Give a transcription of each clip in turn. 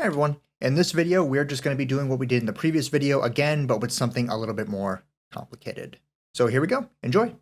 Hey everyone, in this video we're just going to be doing what we did in the previous video again, but with something a little bit more complicated. So here we go, enjoy!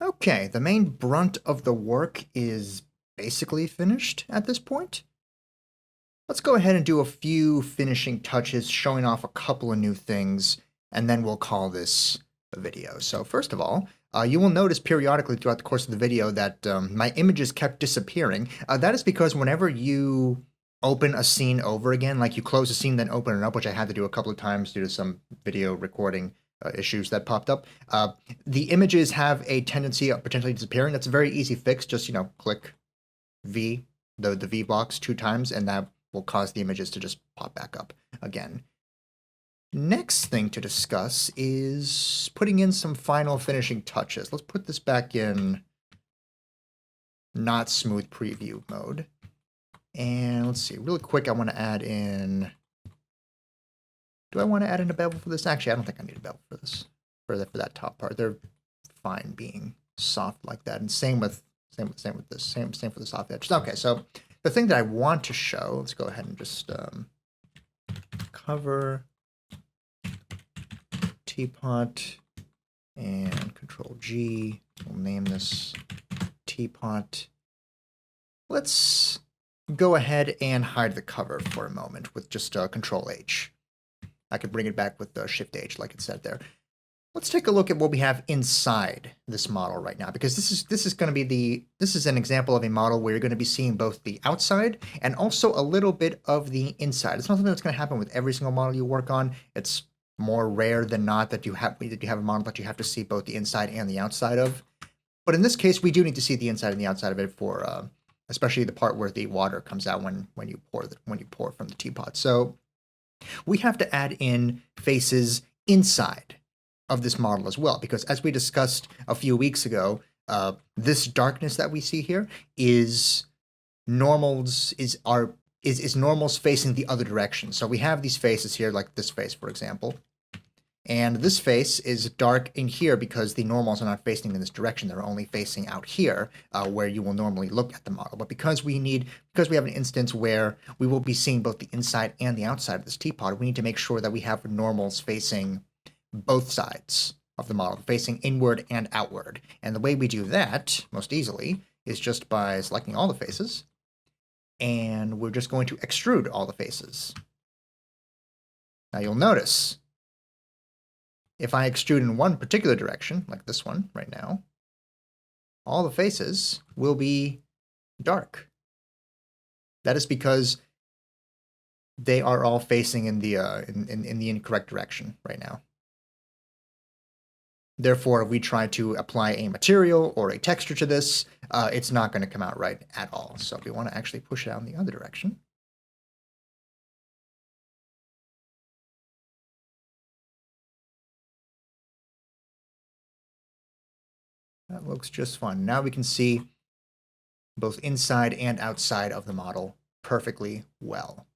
Okay, the main brunt of the work is basically finished at this point. Let's go ahead and do a few finishing touches, showing off a couple of new things, and then we'll call this a video. So first of all, you will notice periodically throughout the course of the video that my images kept disappearing. That is because whenever you open a scene over again, like you close a scene, then open it up, which I had to do a couple of times due to some video recording issues that popped up, the images have a tendency of potentially disappearing. That's a very easy fix. Just, click V, the V box 2 times, and that will cause the images to just pop back up again. Next thing to discuss is putting in some final finishing touches. Let's put this back in not smooth preview mode. And let's see, really quick, I want to add in... Do I want to add in a bevel for this? Actually, I don't think I need a bevel for this, for that top part. They're fine being soft like that. And same with this, same for the soft edges. Okay, so the thing that I want to show, let's go ahead and just cover teapot and Control G. We'll name this teapot. Let's go ahead and hide the cover for a moment with just Control H. I could bring it back with Shift H like it said there. Let's take a look at what we have inside this model right now, because this is going to be this is an example of a model where you're going to be seeing both the outside and also a little bit of the inside. It's not something that's going to happen with every single model you work on. It's more rare than not that you have a model that you have to see both the inside and the outside of. But in this case, we do need to see the inside and the outside of it for especially the part where the water comes out when you pour from the teapot. So we have to add in faces inside of this model as well, because as we discussed a few weeks ago, this darkness that we see here is normals normals facing the other direction. So we have these faces here, like this face, for example, and this face is dark in here because the normals are not facing in this direction. They're only facing out here, where you will normally look at the model. But because we have an instance where we will be seeing both the inside and the outside of this teapot, we need to make sure that we have normals facing both sides of the model, facing inward and outward. And the way we do that most easily is just by selecting all the faces, and we're just going to extrude all the faces. Now you'll notice, if I extrude in one particular direction, like this one right now, all the faces will be dark. That is because they are all facing in the incorrect direction right now. Therefore, if we try to apply a material or a texture to this, it's not going to come out right at all. So we want to actually push it out in the other direction. That looks just fine. Now we can see both inside and outside of the model perfectly well,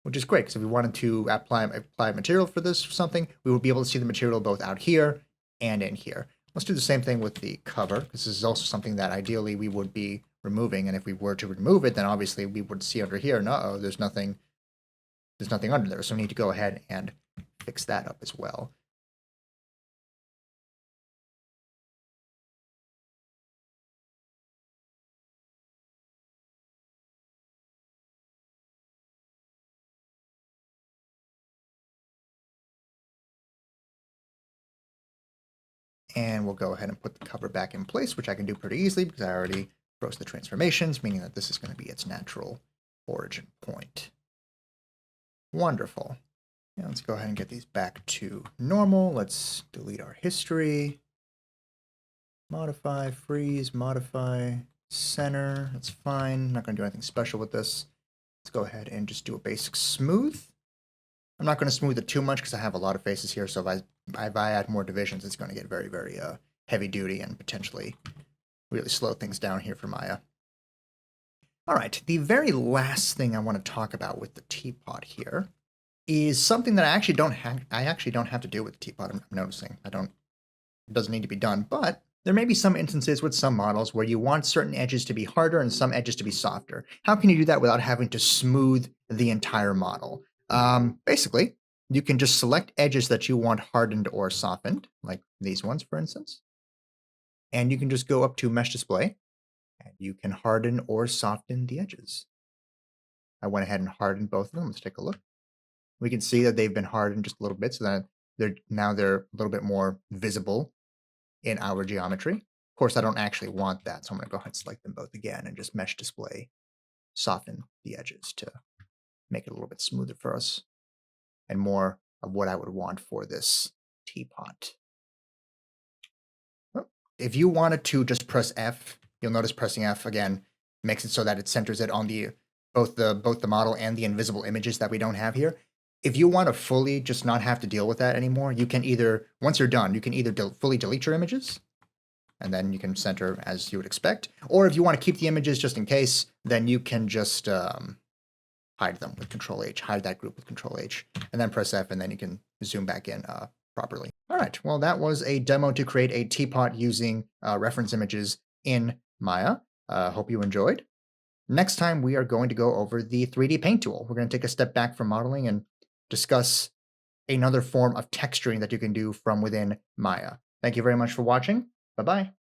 which is great, because if we wanted to apply material for this or something, we would be able to see the material both out here and in here. Let's do the same thing with the cover. This is also something that ideally we would be removing, and if we were to remove it, then obviously we would see under here, and uh-oh, there's nothing under there, so we need to go ahead and fix that up as well. And we'll go ahead and put the cover back in place, which I can do pretty easily because I already froze the transformations, meaning that this is going to be its natural origin point. Wonderful. Now let's go ahead and get these back to normal. Let's delete our history. Modify, freeze, modify, center. That's fine. I'm not going to do anything special with this. Let's go ahead and just do a basic smooth. I'm not going to smooth it too much because I have a lot of faces here, so if I add more divisions, it's going to get very, very heavy duty and potentially really slow things down here for Maya. All right, the very last thing I want to talk about with the teapot here is something that I actually don't have to do with the teapot. I'm noticing it doesn't need to be done, but there may be some instances with some models where you want certain edges to be harder and some edges to be softer. How can you do that without having to smooth the entire model? Basically, you can just select edges that you want hardened or softened, like these ones, for instance. And you can just go up to Mesh Display, and you can harden or soften the edges. I went ahead and hardened both of them. Let's take a look. We can see that they've been hardened just a little bit, so that they're a little bit more visible in our geometry. Of course, I don't actually want that, so I'm going to go ahead and select them both again and just Mesh Display, soften the edges to make it a little bit smoother for us and more of what I would want for this teapot. If you wanted to just press F, you'll notice pressing F again makes it so that it centers it on both the model and the invisible images that we don't have here. If you want to fully just not have to deal with that anymore, you can either, once you're done, you can either fully delete your images, and then you can center as you would expect. Or if you want to keep the images just in case, then you can just hide them with Control H, hide that group with Control H, and then press F, and then you can zoom back in properly. All right, well, that was a demo to create a teapot using reference images in Maya. Hope you enjoyed. Next time, we are going to go over the 3D Paint tool. We're going to take a step back from modeling and discuss another form of texturing that you can do from within Maya. Thank you very much for watching. Bye-bye.